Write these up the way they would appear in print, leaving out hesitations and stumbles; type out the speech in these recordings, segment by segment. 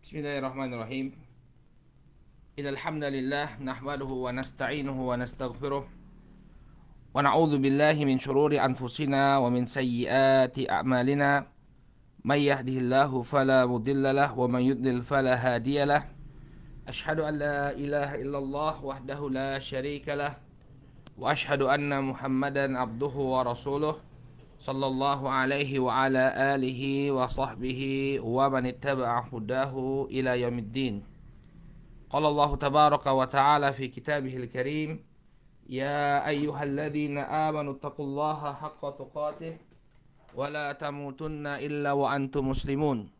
Bismillahirrahmanirrahim. Innal hamdalillah nahmaduhu wa nasta'inuhu wa nastaghfiruh wa na'udzu billahi min shururi anfusina wa min sayyiati a'malina. May yahdihillahu fala mudilla lahu wa may yudlil fala hadiya lahu. Ashhadu an la ilaha illallah wahdahu la syarika lah wa ashhadu anna Muhammadan abduhu wa rasuluh sallallahu alaihi wa ala alihi wa sahbihi wa man ittaba'a hudahu ila yaumiddin. Qala Allah tabaraka wa ta'ala fi kitabihil karim, ya ayyuhalladzina amanu taqullaha haqqa tuqatih wa la tamutunna illa wa antum muslimun.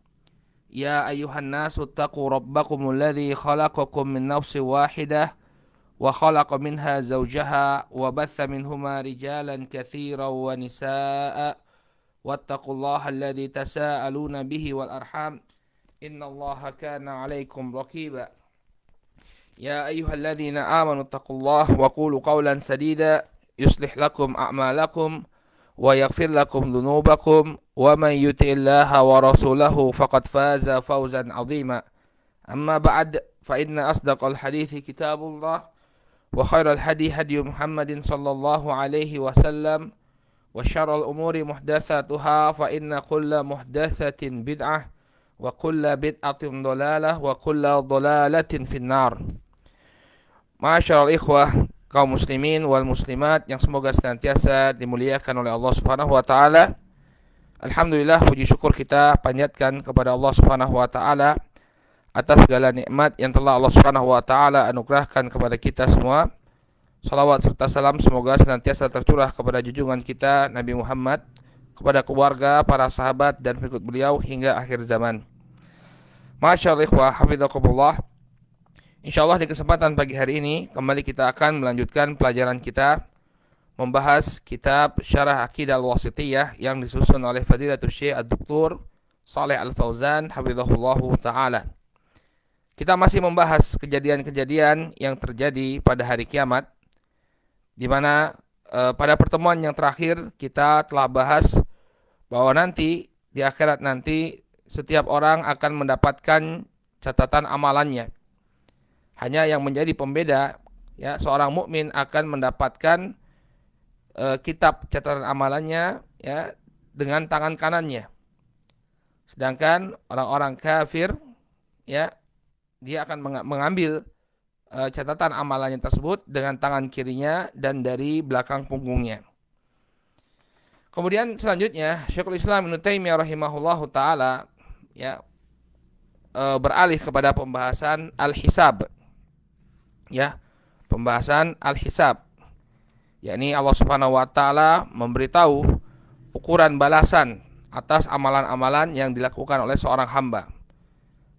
Ya ayyuhan nasu taqu rabbakumul ladzi khalaqakum min nafsin wahidah wa khalaqa minha zawjaha wa batha minhuma rijalan katsiran wa nisaa'a wattaqullaha alladzi tasaaluna bihi wal arham innallaha kana 'alaikum raqiba. يا أيها الذين آمنوا اتقوا الله وقولوا قولا سديدا يصلح لكم أعمالكم ويغفر لكم ذنوبكم ومن يطع الله ورسوله فقد فاز فوزا عظيما. أما بعد فإن أصدق الحديث كتاب الله وخير الهدي هدي محمد صلى الله عليه وسلم وشر الأمور محدثاتها فإن كل محدثة بدعة وكل بدعة ضلالة وكل ضلالة في النار. Masyaallah ikhwah kaum muslimin wal muslimat yang semoga senantiasa dimuliakan oleh Allah Subhanahu wa taala. Alhamdulillah, puji syukur kita panjatkan kepada Allah Subhanahu wa taala atas segala nikmat yang telah Allah Subhanahu wa taala anugerahkan kepada kita semua. Salawat serta salam semoga senantiasa tercurah kepada junjungan kita Nabi Muhammad, kepada keluarga, para sahabat dan pengikut beliau hingga akhir zaman. Masyaallah ikhwah hafizakumullah. Insyaallah di kesempatan pagi hari ini kembali kita akan melanjutkan pelajaran kita membahas kitab Syarah Aqidah Al-Wasithiyah yang disusun oleh Fadilatul Syekh Ad-Doktor Shalih Al-Fauzan hafizahullahu taala. Kita masih membahas kejadian-kejadian yang terjadi pada hari kiamat, di mana pada pertemuan yang terakhir kita telah bahas bahwa nanti di akhirat nanti setiap orang akan mendapatkan catatan amalannya. Hanya yang menjadi pembeda, ya, seorang mukmin akan mendapatkan kitab catatan amalannya, ya, dengan tangan kanannya. Sedangkan orang-orang kafir, ya, dia akan mengambil catatan amalannya tersebut dengan tangan kirinya dan dari belakang punggungnya. Kemudian selanjutnya Syekhul Islam Ibnu Taimiyah rahimahullahu taala, ya, beralih kepada pembahasan al-hisab. Ya, pembahasan al-hisab, yakni Allah Subhanahu wa taala memberitahu ukuran balasan atas amalan-amalan yang dilakukan oleh seorang hamba,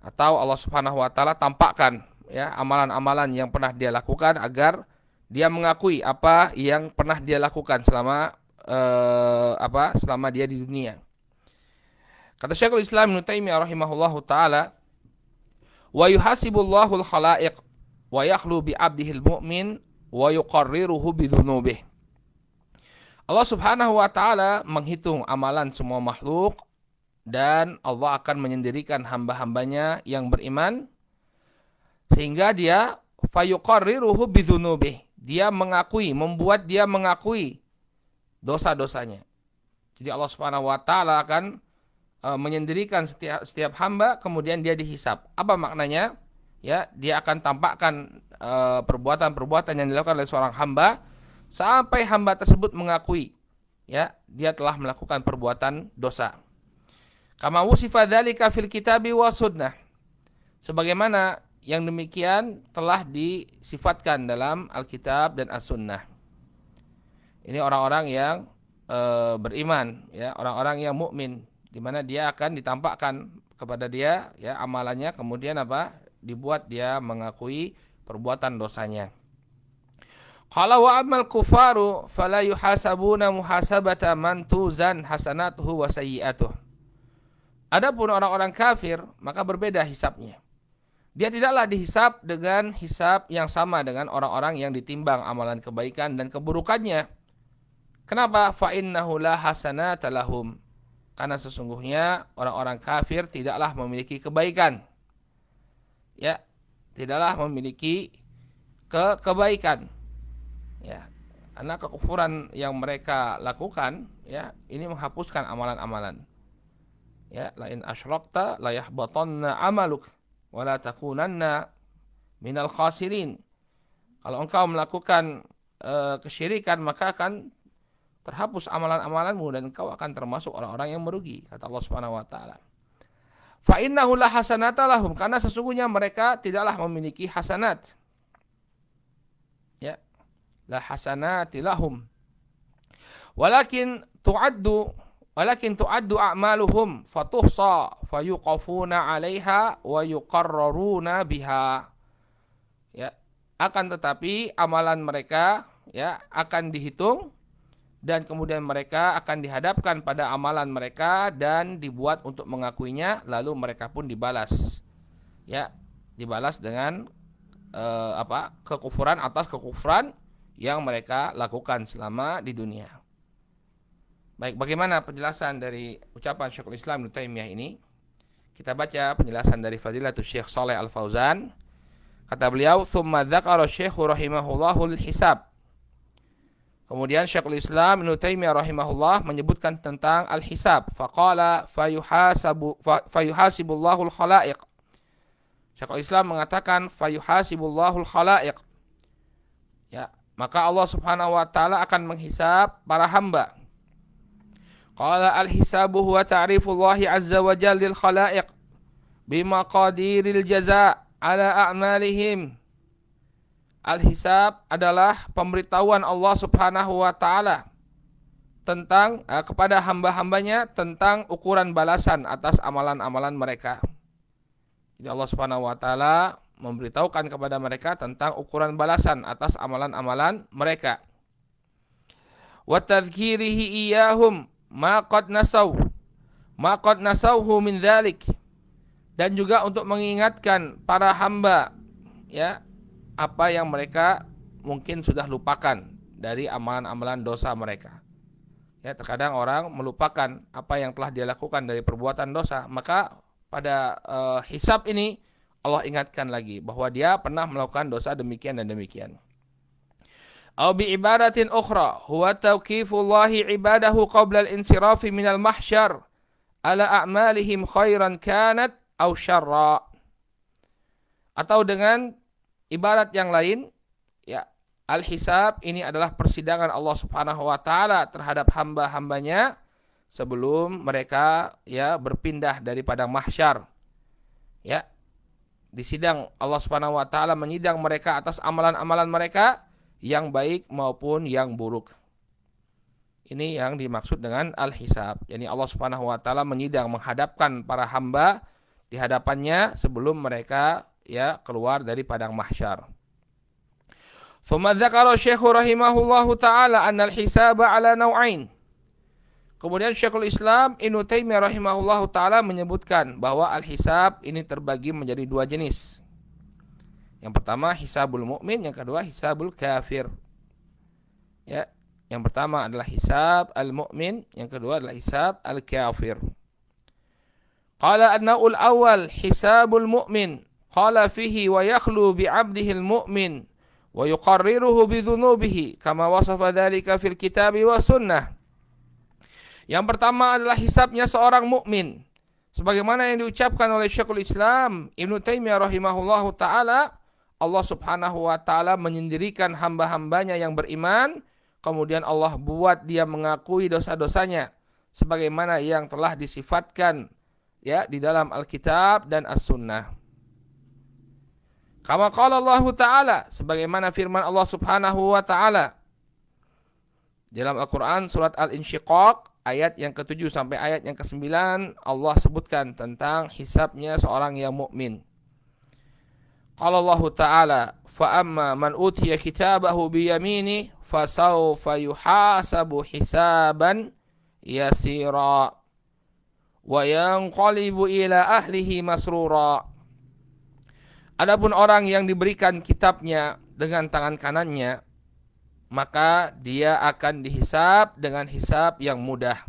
atau Allah Subhanahu wa taala tampakkan, ya, amalan-amalan yang pernah dia lakukan agar dia mengakui apa yang pernah dia lakukan selama selama dia di dunia. Kata Syekhul Islam Ibnu Taimiyah rahimahullahu taala, wa yuhasibullahu al-khalaiq wa yakhlu bi 'abdihil mu'min wa yuqarriruhu bi dzunubih. Allah Subhanahu wa taala menghitung amalan semua makhluk dan Allah akan menyendirikan hamba-hambanya yang beriman sehingga dia fayuqarriruhu bi dzunubih. Dia mengakui, membuat dia mengakui dosa-dosanya. Jadi Allah Subhanahu wa taala akan menyendirikan setiap hamba, kemudian dia dihisab. Apa maknanya? Ya, dia akan tampakkan perbuatan-perbuatan yang dilakukan oleh seorang hamba sampai hamba tersebut mengakui, ya, dia telah melakukan perbuatan dosa. Kama wusifa dzalika fil kitabi wa sunnah. Sebagaimana yang demikian telah disifatkan dalam Alkitab dan As-Sunnah. Ini orang-orang yang beriman, ya, orang-orang yang mukmin, di mana dia akan ditampakkan kepada dia, ya, amalannya, kemudian dibuat dia mengakui perbuatan dosanya. Qala wa amal kufaru fala yuhasabuna muhasabata man tuzan hasanatuhu wa sayyi'atuh. Adapun orang-orang kafir maka berbeda hisabnya. Dia tidaklah dihisab dengan hisab yang sama dengan orang-orang yang ditimbang amalan kebaikan dan keburukannya. Kenapa? Fa innahu la hasanata lahum. Karena sesungguhnya orang-orang kafir tidaklah memiliki kebaikan. ya tidaklah memiliki kebaikan, ya. Karena kekufuran yang mereka lakukan, ya, ini menghapuskan amalan-amalan. Ya, la in asyrakta la yahbatanna amaluk wa la takunanna minal khasirin. Kalau engkau melakukan kesyirikan, maka akan terhapus amalan-amalanmu dan engkau akan termasuk orang-orang yang merugi, kata Allah Subhanahu wa taala. Fa innahu la hasanata lahum, karena sesungguhnya mereka tidaklah memiliki hasanat. Ya, la hasanati lahum. Walakin tu'addu a'maluhum fatuhsa fayuqafuna 'alaiha wa yuqarraruna biha. Ya, akan tetapi amalan mereka, ya, akan dihitung dan kemudian mereka akan dihadapkan pada amalan mereka dan dibuat untuk mengakuinya, lalu mereka pun dibalas. Ya, dibalas dengan kekufuran atas kekufuran yang mereka lakukan selama di dunia. Baik, bagaimana penjelasan dari ucapan Syekhul Islam Ibnu Taimiyah ini? Kita baca penjelasan dari Fadilatul Syekh Shalih Al Fauzan. Kata beliau, "Tsumma dzakara Syekhu rahimahullahu al-hisab." Kemudian Syekhul Islam Ibnu Taimiyah rahimahullah menyebutkan tentang al-hisab. Faqala fayuhasibullahu al-khalaiq. Syekhul Islam mengatakan fayuhasibullahu al-khalaiq. Ya, maka Allah Subhanahu wa taala akan menghisab para hamba. Qala al-hisabu huwa ta'rifullahi azza wa jalla lil khalaiq bimaqadiril jazaa' ala a'malihim. Al-hisab adalah pemberitahuan Allah Subhanahu wa taala tentang kepada hamba-hambanya tentang ukuran balasan atas amalan-amalan mereka. Jadi Allah Subhanahu wa taala memberitahukan kepada mereka tentang ukuran balasan atas amalan-amalan mereka. Wa tadhkirihi iyyahum ma qad nasauhu min dzalik, dan juga untuk mengingatkan para hamba, ya, apa yang mereka mungkin sudah lupakan dari amalan-amalan dosa mereka. Ya, terkadang orang melupakan apa yang telah dia lakukan dari perbuatan dosa, maka pada hisab ini Allah ingatkan lagi bahwa dia pernah melakukan dosa demikian dan demikian. Aw bi ibaratin ukhra huwa tawqifullahi ibadahu qabla al-insirafi minal mahsyar ala a'malihim khairan kanat aw syarra. Atau dengan ibarat yang lain, ya, al-hisab ini adalah persidangan Allah Subhanahu wa taala terhadap hamba-hambanya sebelum mereka, ya, berpindah dari padang mahsyar. Ya, di sidang Allah Subhanahu wa taala menyidang mereka atas amalan-amalan mereka yang baik maupun yang buruk. Ini yang dimaksud dengan al-hisab. Yani Allah Subhanahu wa taala menyidang, menghadapkan para hamba di hadapannya sebelum mereka, ya, keluar dari padang mahsyar. Tsumma dzakara Syekh rahimahullahu taala anna al-hisaba ala naw'ain. Kemudian Syekhul Islam Ibnu Taimiyah rahimahullahu taala menyebutkan bahwa al-hisab ini terbagi menjadi dua jenis. Yang pertama hisabul mukmin, yang kedua hisabul kafir. Ya, yang pertama adalah hisab al-mukmin, yang kedua adalah hisab al-kafir. Qala an-naw'ul awwal hisabul mukmin, qala fihi wa yakhlu bi 'abdihi al-mu'min wa yuqarriruhu bi dhunubihi kama wasafa dzalika fil kitabi was sunnah. Yang pertama adalah hisabnya seorang mukmin, sebagaimana yang diucapkan oleh Syekhul Islam Ibnu Taimiyah rahimahullahu taala. Allah Subhanahu wa taala menyendirikan hamba-hambanya yang beriman, kemudian Allah buat dia mengakui dosa-dosanya sebagaimana yang telah disifatkan, ya, di dalam Alkitab dan As-Sunnah. Kama qala Allah taala, sebagaimana firman Allah Subhanahu wa taala dalam Al-Qur'an surat Al-Insyiqaq ayat yang ke-7 sampai ayat yang ke-9, Allah sebutkan tentang hisabnya seorang yang mukmin. Qala Allah Ta'ala, fa amma man utiya kitabahu bi yamini fasawfa yuhasabu hisaban yasira wa yanqalibu ila ahlihi masrura. Adapun orang yang diberikan kitabnya dengan tangan kanannya, maka dia akan dihisab dengan hisab yang mudah.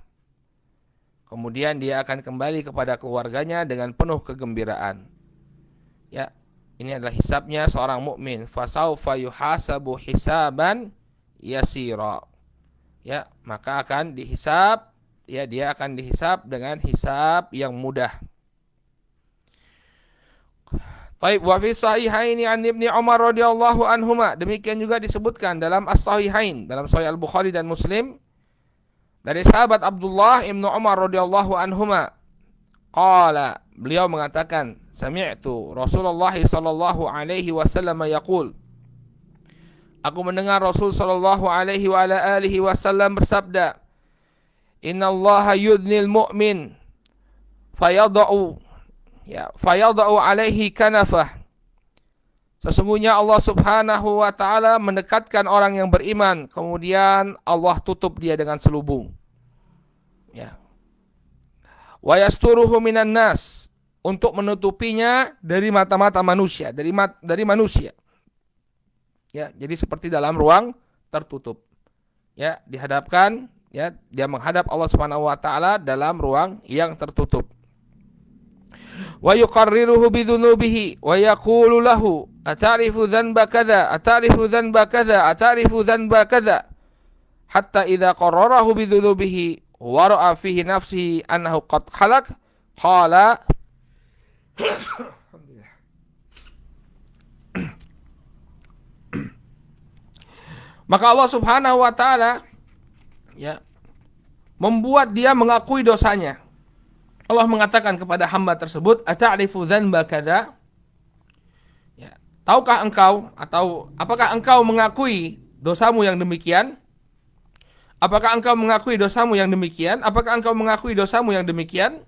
Kemudian dia akan kembali kepada keluarganya dengan penuh kegembiraan. Ya, Ini adalah hisabnya seorang mukmin. Fasaufa yuhasabu hisaban yasira. Ya, maka akan dihisab, ya dia akan dihisab dengan hisab yang mudah. Baik, wa fi sahihaini an Ibnu Umar radhiyallahu anhuma. Demikian juga disebutkan dalam As-Sahihain, dalam Sahih Al-Bukhari dan Muslim dari sahabat Abdullah Ibnu Umar radhiyallahu anhuma. Qala, beliau mengatakan, sami'tu Rasulullah sallallahu alaihi wasallam yaqul. Aku mendengar Rasul sallallahu alaihi wa ala alihi wasallam bersabda, "Innallaha yudnil mu'min fayadau alaihi kanafah." Sesungguhnya Allah Subhanahu wa taala mendekatkan orang yang beriman, kemudian Allah tutup dia dengan selubung. Ya. Wa yasturuhu minan nas, untuk menutupinya dari mata-mata manusia, dari manusia. Ya, jadi seperti dalam ruang tertutup. Ya, dihadapkan, ya, dia menghadap Allah Subhanahu wa taala dalam ruang yang tertutup. Wa yuqarriruhu bidzunubihi wa yaqulu lahu ata'rifu dzanba kadza, ata'rifu dzanba kadza, ata'rifu dzanba kadza, hatta idza qarrarahu bidzunubihi wa ra'a fihi nafsihi annahu qad halak qala maka Allah Subhanahu wa taala, ya, membuat dia mengakui dosanya. Allah mengatakan kepada hamba tersebut, ata'rifu dzanba kadza? Ya, tahukah engkau, atau apakah engkau mengakui dosamu yang demikian? Apakah engkau mengakui dosamu yang demikian? Apakah engkau mengakui dosamu yang demikian?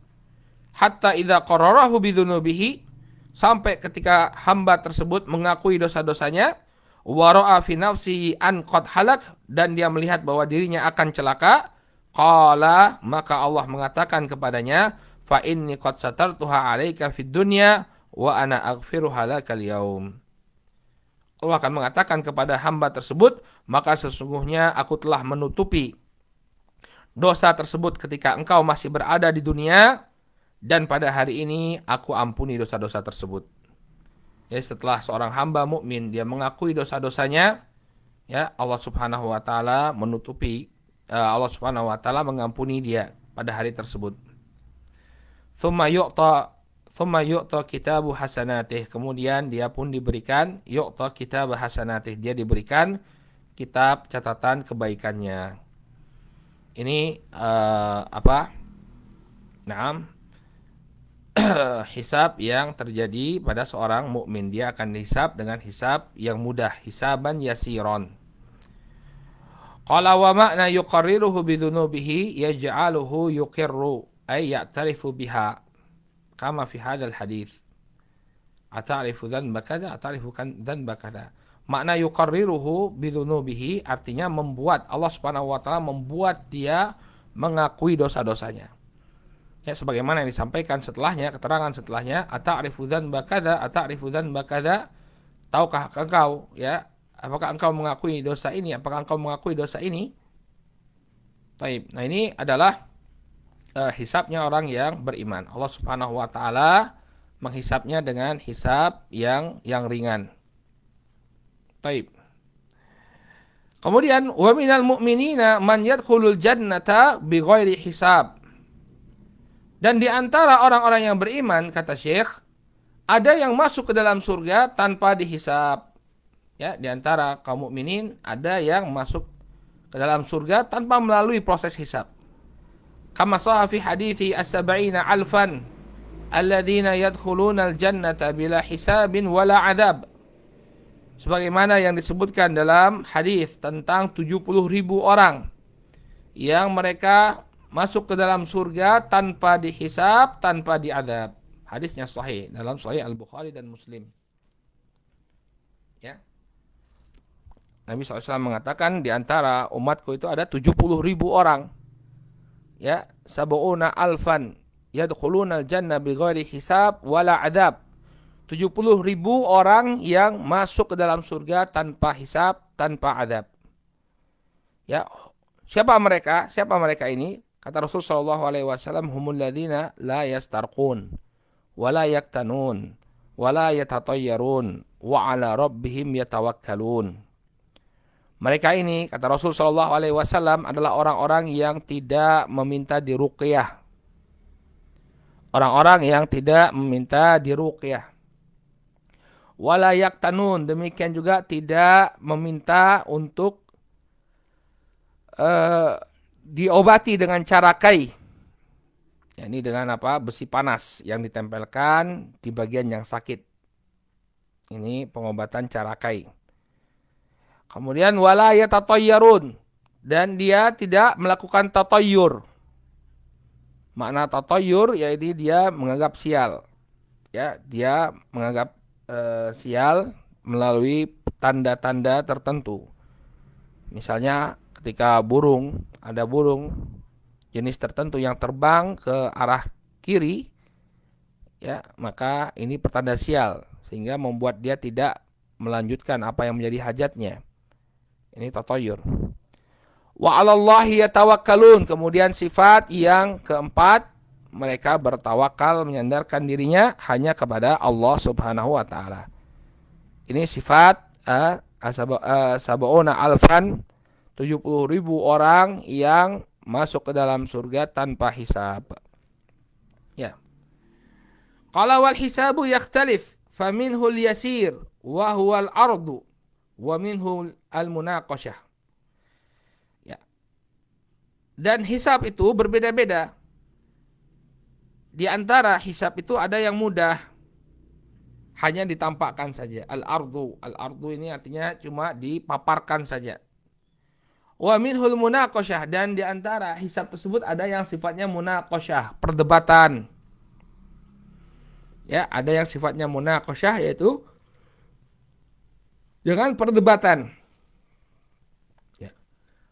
Hatta idza qarrarahu bidzunubihi, sampai ketika hamba tersebut mengakui dosa-dosanya, wa ra'a fi nafsihi an qad halak, dan dia melihat bahwa dirinya akan celaka, qala, maka Allah mengatakan kepadanya, fa inni qad satartuha 'alaika fid dunya wa ana aghfiruha lakal yaum. Allah akan mengatakan kepada hamba tersebut, maka sesungguhnya aku telah menutupi dosa tersebut ketika engkau masih berada di dunia, dan pada hari ini aku ampuni dosa-dosa tersebut. Ya, setelah seorang hamba mukmin dia mengakui dosa-dosanya, ya, Allah Subhanahu wa taala Allah Subhanahu wa taala mengampuni dia pada hari tersebut. Tsumma yu'ta kitabu hasanatih, kemudian dia pun diberikan yu'ta kitabu hasanatih, dia diberikan kitab catatan kebaikannya. Ini hisab yang terjadi pada seorang mukmin. Dia akan dihisab dengan hisab yang mudah, hisaban yasiron. Qala wa ma'na yuqarriruhu bidzunubihi yaj'aluhu yuqirru ay ya'tarifu biha kama fi hadzal hadis. Ata'rifu dzanba kadza, ata'rifu dzanba kadza. Makna yuqarriruhu bidzunubihi artinya membuat, Allah Subhanahu wa taala membuat dia mengakui dosa-dosanya. Ya, sebagaimana yang disampaikan setelahnya, keterangan setelahnya, ata'rifu dzanba kadza, ata'rifu dzanba kadza, tahukah engkau, ya, apakah engkau mengakui dosa ini, apakah engkau mengakui dosa ini? Baik. Nah, ini adalah hisabnya orang yang beriman. Allah Subhanahu wa taala menghisabnya dengan hisab yang ringan. Baik. Kemudian wa minal mu'minina man yadkhulul jannata bighairi hisab. Dan di antara orang-orang yang beriman, kata Syekh, ada yang masuk ke dalam surga tanpa dihisab. Ya, di antara kaum mukminin ada yang masuk ke dalam surga tanpa melalui proses hisab. Kama sahha fi hadithi as-sab'ina alfan alladzina yadkhuluna al-jannata bila hisabin wala adab. Sebagaimana yang disebutkan dalam hadis tentang 70.000 orang yang mereka masuk ke dalam surga tanpa dihisab, tanpa diadab. Hadisnya sahih dalam Sahih Al-Bukhari dan Muslim. Ya. Nabi SAW mengatakan di antara umatku itu ada 70.000 orang. Ya, sab'una alfan yadkhuluna al-jannah bighairi hisab wala adab. 70.000 orang yang masuk ke dalam surga tanpa hisab, tanpa adab. Ya, siapa mereka? Siapa mereka ini? Kata Rasulullah SAW, humul ladzina la yastarqun wa la yaktanun wala yatatayyarun wa 'ala rabbihim yatawakkalun. Mereka ini, kata Rasul sallallahu alaihi wasallam, adalah orang-orang yang tidak meminta diruqyah. Orang-orang yang tidak meminta diruqyah. Wala yaktanun, demikian juga tidak meminta untuk diobati dengan cara kai. Ya, ini dengan apa? Besi panas yang ditempelkan di bagian yang sakit. Ini pengobatan cara kai. Kemudian wala yatatayyarun, dan dia tidak melakukan tatayyur. Makna tatayyur yaitu dia menganggap sial. Ya, dia menganggap sial melalui tanda-tanda tertentu. Misalnya ketika ada burung jenis tertentu yang terbang ke arah kiri, ya, maka ini pertanda sial sehingga membuat dia tidak melanjutkan apa yang menjadi hajatnya. Ini tatayyur. Wa 'alallahi yatawakkalun, kemudian sifat yang keempat, mereka bertawakal, menyandarkan dirinya hanya kepada Allah Subhanahu wa taala. Ini sifat sab'una alfan, 70.000 orang yang masuk ke dalam surga tanpa hisab. Ya. Qala wal hisabu yakhtalif, faminhul yasir wa huwal ardu wa minhul al-munaqashah. Ya. Dan hisab itu berbeda-beda. Di antara hisab itu ada yang mudah, hanya ditampakkan saja. Al-ardu ini artinya cuma dipaparkan saja. Wa minhul munaqashah, dan di antara hisab tersebut ada yang sifatnya munaqashah, perdebatan. Ya, ada yang sifatnya munaqashah, yaitu dengan perdebatan. Ya.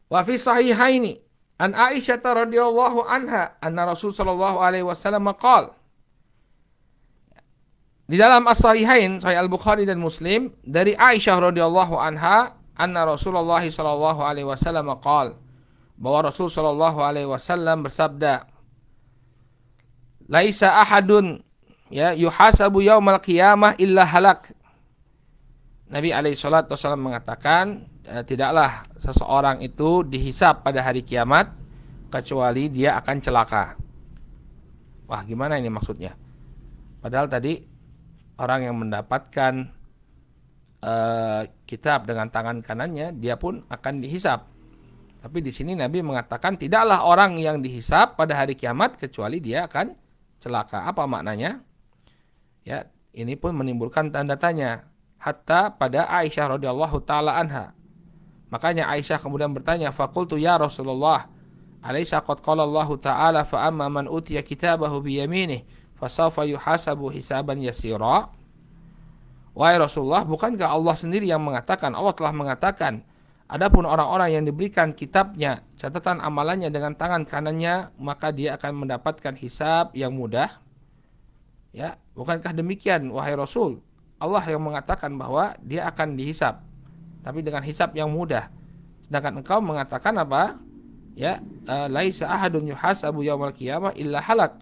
Wa fi sahihaini an Aisyah radhiyallahu anha anna Rasul sallallahu alaihi wasallam qala. Di dalam as-sahihain, Sahih Al-Bukhari dan Muslim, dari Aisyah radhiyallahu anha anna Rasulullah sallallahu alaihi wasallam qala, bahwa Rasul sallallahu alaihi wasallam bersabda, laisa ahadun ya yuhasabu yaumal qiyamah illa halak. Nabi alaihi salatu wasallam mengatakan, tidaklah seseorang itu dihisab pada hari kiamat kecuali dia akan celaka. Wah, gimana ini maksudnya? Padahal tadi orang yang mendapatkan kitab dengan tangan kanannya, dia pun akan dihisab. Tapi di sini Nabi mengatakan tidaklah orang yang dihisab pada hari kiamat kecuali dia akan celaka. Apa maknanya? Ya, ini pun menimbulkan tanda tanya hatta pada Aisyah radhiyallahu taala anha. Makanya Aisyah kemudian bertanya, faqultu ya Rasulullah, alaysa qad qala Allah taala fa amma man utiya kitabahu bi yaminih fasawfa yuhasabu hisaban yasira. Wahai Rasulullah, bukankah Allah sendiri yang mengatakan, Allah telah mengatakan, adapun orang-orang yang diberikan kitabnya, catatan amalannya dengan tangan kanannya, maka dia akan mendapatkan hisab yang mudah. Ya, bukankah demikian wahai Rasul? Allah yang mengatakan bahwa dia akan dihisab, tapi dengan hisab yang mudah. Sedangkan engkau mengatakan apa? Ya, laisa ahadun yuhasabu yaumal qiyamah illa halak.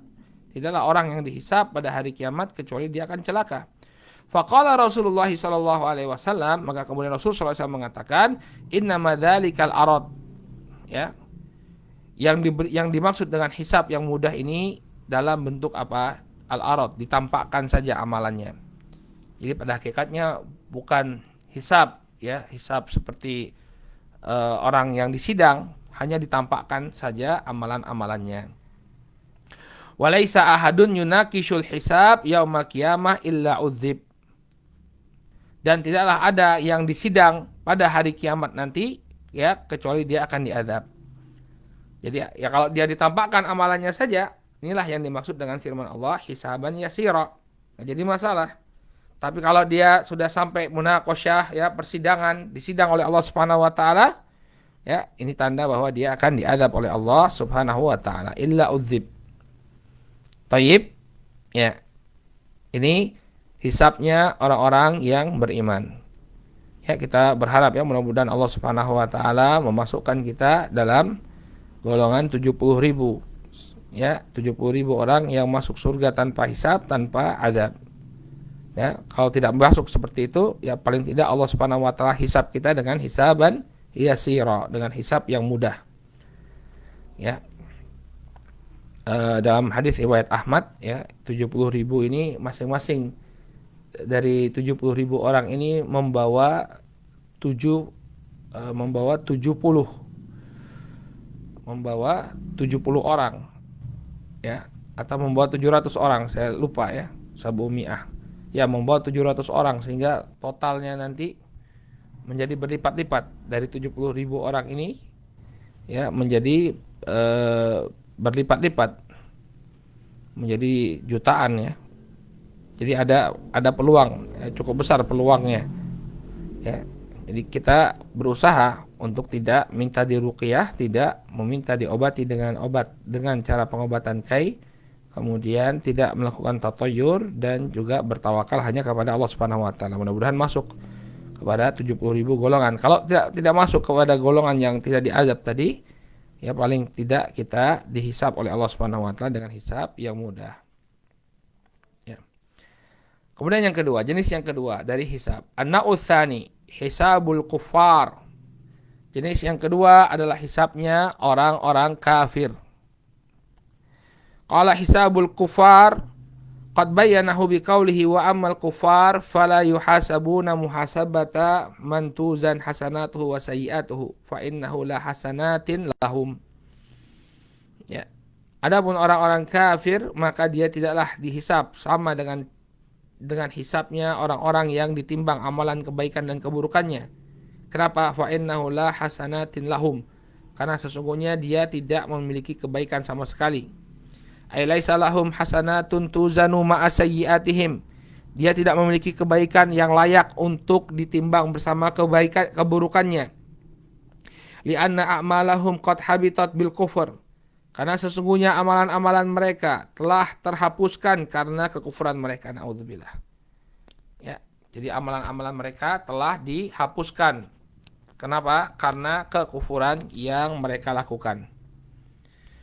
Tidaklah orang yang dihisab pada hari kiamat kecuali dia akan celaka. Faqala Rasulullah sallallahu alaihi wasallam, maka kemudian Rasul sallallahu alaihi wasallam mengatakan, innama dzalikal arad. Ya. Yang dimaksud dengan hisab yang mudah ini dalam bentuk apa? Al-arad, ditampakkan saja amalannya. Jadi pada hakikatnya bukan hisab, ya, hisab seperti orang yang disidang, hanya ditampakkan saja amalan-amalannya. Walaisa ahadun yunakishul hisab yaumal qiyamah illa udzib. Dan tidaklah ada yang disidang pada hari kiamat nanti, ya, kecuali dia akan diazab. Jadi ya kalau dia ditampakkan amalannya saja, inilah yang dimaksud dengan firman Allah, hisaban yasira. Nggak jadi masalah. Tapi kalau dia sudah sampai munaqasyah, ya, persidangan, disidang oleh Allah Subhanahu wa taala, ya, ini tanda bahwa dia akan diazab oleh Allah Subhanahu wa taala, illa udzib. Tayyib, ya. Ini hisabnya orang-orang yang beriman. Ya, kita berharap ya mudah-mudahan Allah Subhanahu wa taala memasukkan kita dalam golongan 70.000. Ya, 70.000 orang yang masuk surga tanpa hisab, tanpa azab. Ya, kalau tidak masuk seperti itu, ya paling tidak Allah Subhanahu wa taala hisab kita dengan hisaban yasira, dengan hisab yang mudah. Ya. Dalam hadis riwayat Ahmad ya, 70.000 ini masing-masing dari 70.000 orang ini membawa 7 membawa 70 orang ya, atau membawa 700 orang, saya lupa ya, sabumiah. Ya, membawa 700 orang sehingga totalnya nanti menjadi berlipat-lipat dari 70.000 orang ini ya, menjadi berlipat-lipat menjadi jutaan ya. Jadi ada peluang ya, cukup besar peluangnya ya. Jadi kita berusaha untuk tidak minta diruqyah, tidak meminta diobati dengan obat dengan cara pengobatan kai, kemudian tidak melakukan tatoyur dan juga bertawakal hanya kepada Allah Subhanahu wa taala. Mudah-mudahan masuk kepada 70.000 golongan. Kalau tidak masuk kepada golongan yang tidak diazab tadi, ya paling tidak kita dihisab oleh Allah Subhanahu wa taala dengan hisab yang mudah. Ya. Kemudian yang kedua, jenis yang kedua dari hisab, an-nau'ts tsani, hisabul kuffar. Jenis yang kedua adalah hisabnya orang-orang kafir. Qala hisabul kuffar qad bayyanahu biqaulihi wa ammal kuffar fala yuhasabuna muhasabata man tuzan hasanatuhu wa sayyi'atuhu fa innahu la hasanatin lahum. Ya. Adapun orang-orang kafir maka dia tidaklah dihisab sama dengan hisabnya orang-orang yang ditimbang amalan kebaikan dan keburukannya. Kenapa? Fa innahu la hasanatin lahum. Karena sesungguhnya dia tidak memiliki kebaikan sama sekali. Ay laisa lahum hasanatun tuzanu ma'a sayyi'atihim. Dia tidak memiliki kebaikan yang layak untuk ditimbang bersama keburukannya. Li'anna a'malahum qad habitat bil kufur. Karena sesungguhnya amalan-amalan mereka telah terhapuskan karena kekufuran mereka. Na'udzubillah. Ya, jadi amalan-amalan mereka telah dihapuskan. Kenapa? Karena kekufuran yang mereka lakukan.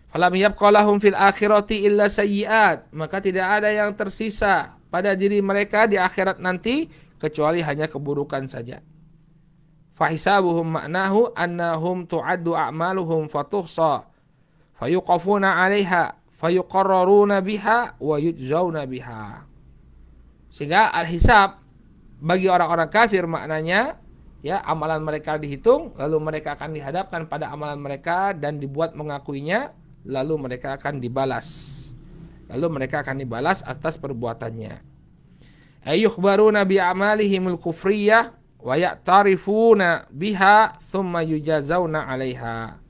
Falam yabqa lahum fil akhirati illa sayyi'at. Maka tidak ada yang tersisa pada diri mereka di akhirat nanti kecuali hanya keburukan saja. Fahisabuhum ma'nahu annahum tu'addu a'maluhum fatuhsa fayuqafuna 'alaiha fayuqarraruna biha wa yujzauna biha. Sehingga al-hisab bagi orang-orang kafir maknanya ya, amalan mereka dihitung, lalu mereka akan dihadapkan pada amalan mereka dan dibuat mengakuinya, lalu mereka akan dibalas. Lalu mereka akan dibalas atas perbuatannya. Ayyukhbaruna bi a'malihimul kufriyah wa ya'tarifuna biha thumma yujazawna 'alaiha.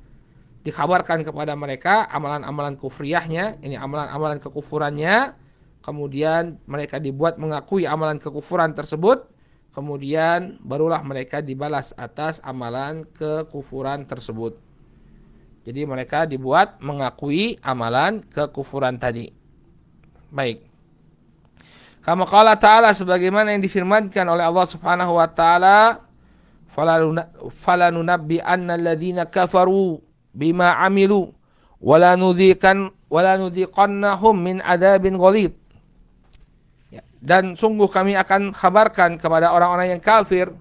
Dikabarkan kepada mereka amalan-amalan kufriyahnya, ini amalan-amalan kekufurannya, kemudian mereka dibuat mengakui amalan kekufuran tersebut, kemudian barulah mereka dibalas atas amalan kekufuran tersebut. Jadi mereka dibuat mengakui amalan kekufuran tadi. Baik. Kama qala ta'ala, sebagaimana yang difirmankan oleh Allah Subhanahu wa taala, falanunabbi anna alladhina kafaru bima amilu wala nudhiqannahum min adzabin ghalidh. Dan sungguh kami akan kabarkan kepada orang-orang yang kafir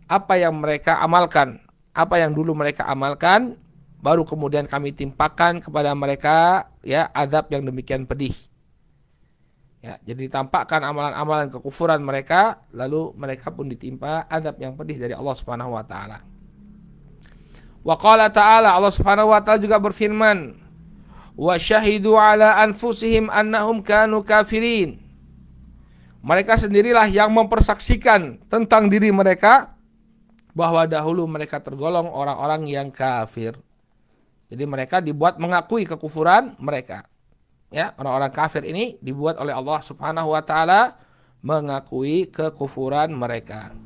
apa yang mereka amalkan, apa yang dulu mereka amalkan, baru kemudian kami timpakan kepada mereka ya azab yang demikian pedih. Ya, jadi ditampakkan amalan-amalan kekufuran mereka, lalu mereka pun ditimpa azab yang pedih dari Allah Subhanahu wa taala. Wa qala ta'ala, Allah Subhanahu wa taala juga berfirman, wa syahidu ala anfusihim annahum kanu kafirin. Mereka sendirilah yang mempersaksikan tentang diri mereka bahwa dahulu mereka tergolong orang-orang yang kafir. Jadi mereka dibuat mengakui kekufuran mereka. Ya, orang-orang kafir ini dibuat oleh Allah Subhanahu wa taala mengakui kekufuran mereka.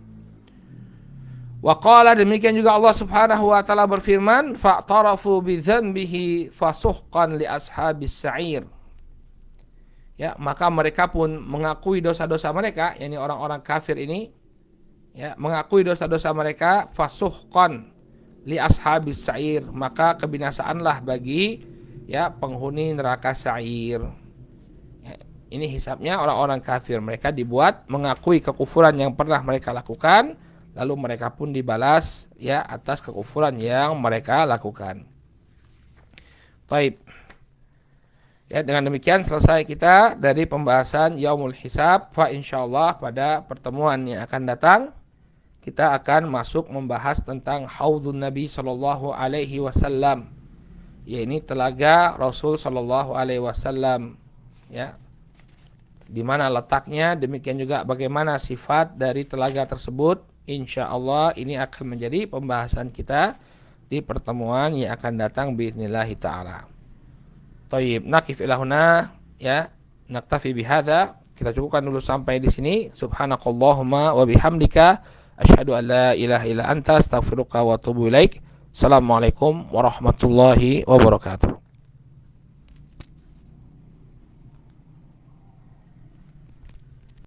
Wa qala, demikian juga Allah Subhanahu wa taala berfirman, fa'tarafu bidzanbihi fasuhqan li ashabis sa'ir. Ya, maka mereka pun mengakui dosa-dosa mereka, yakni orang-orang kafir ini, ya, mengakui dosa-dosa mereka, fasuhqan li ashabis sa'ir, maka kebinasaanlah bagi ya penghuni neraka sa'ir. Ya, Ini hisabnya orang-orang kafir. Mereka dibuat mengakui kekufuran yang pernah mereka lakukan, lalu mereka pun dibalas ya atas kekufuran yang mereka lakukan. Baik. Ya, dengan demikian selesai kita dari pembahasan Yaumul Hisab. Fa insyaallah pada pertemuan yang akan datang kita akan masuk membahas tentang Haudun Nabi sallallahu alaihi wasallam. Ya, ini telaga Rasul sallallahu alaihi wasallam. Ya. Di mana letaknya, demikian juga bagaimana sifat dari telaga tersebut. Insyaallah ini akan menjadi pembahasan kita di pertemuan yang akan datang biidznillah taala. Tayyib, nakif ilahuna ya, naktafi bihadza. Kita cukupkan dulu sampai di sini. Subhanakallahumma wa bihamdika asyhadu an la ilaha illa anta astaghfiruka wa atubu ilaik. Assalamualaikum warahmatullahi wabarakatuh.